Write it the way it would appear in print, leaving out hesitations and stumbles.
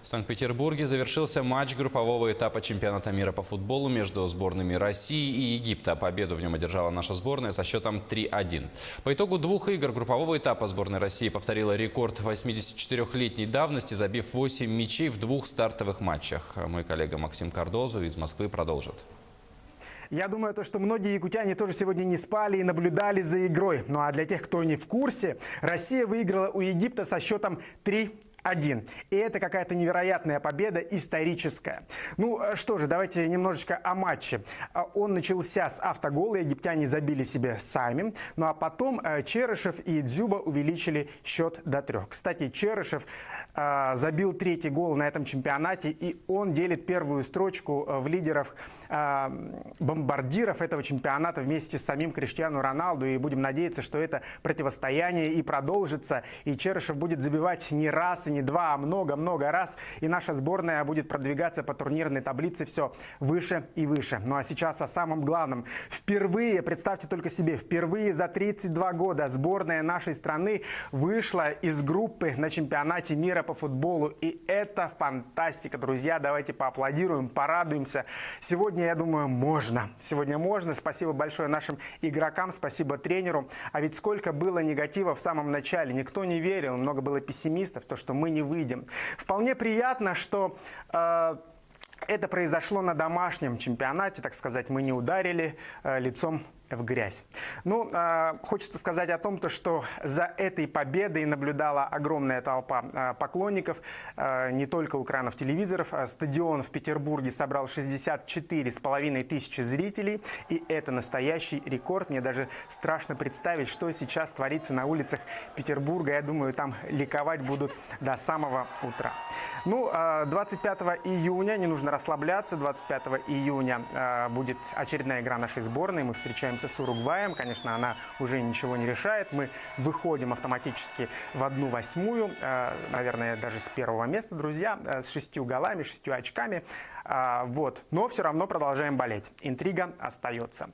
В Санкт-Петербурге завершился матч группового этапа чемпионата мира по футболу между сборными России и Египта. Победу в нем одержала наша сборная со счетом 3-1. По итогу двух игр группового этапа сборная России повторила рекорд 84-летней давности, забив 8 мячей в двух стартовых матчах. Мой коллега Максим Кардозу из Москвы продолжит. Я думаю, что многие якутяне тоже сегодня не спали и наблюдали за игрой. Ну а для тех, кто не в курсе, Россия выиграла у Египта со счетом 3-1. И это какая-то невероятная победа, историческая. Ну что же, давайте немножечко о матче. Он начался с автогола, египтяне забили себе сами. Ну а потом Черышев и Дзюба увеличили счет до 3. Кстати, Черышев забил 3-й гол на этом чемпионате, и он делит первую строчку в лидерах бомбардиров этого чемпионата вместе с самим Криштиану Роналду. И будем надеяться, что это противостояние и продолжится. И Черышев будет забивать не раз и не два, а много-много раз. И наша сборная будет продвигаться по турнирной таблице все выше и выше. Ну а сейчас о самом главном. Впервые, представьте только себе, впервые за 32 года сборная нашей страны вышла из группы на чемпионате мира по футболу. И это фантастика, друзья. Давайте поаплодируем, порадуемся. Сегодня, я думаю, можно. Сегодня можно. Спасибо большое нашим игрокам, спасибо тренеру. А ведь сколько было негатива в самом начале. Никто не верил, много было пессимистов, то, что мы не выйдем. Вполне приятно, что это произошло на домашнем чемпионате, так сказать, мы не ударили лицом в грязь. Ну, хочется сказать о том, что за этой победой наблюдала огромная толпа поклонников, не только у экранов телевизоров. Стадион в Петербурге собрал 64,5 тысячи зрителей, и это настоящий рекорд. Мне даже страшно представить, что сейчас творится на улицах Петербурга. Я думаю, там ликовать будут до самого утра. Ну, 25 июня, не нужно расслабляться, 25 июня будет очередная игра нашей сборной. Мы встречаемся с Уругваем. Конечно, она уже ничего не решает. Мы выходим автоматически в 1/8, наверное, даже с первого места, друзья, с 6 голами, 6 очками. Вот. Но все равно продолжаем болеть. Интрига остается.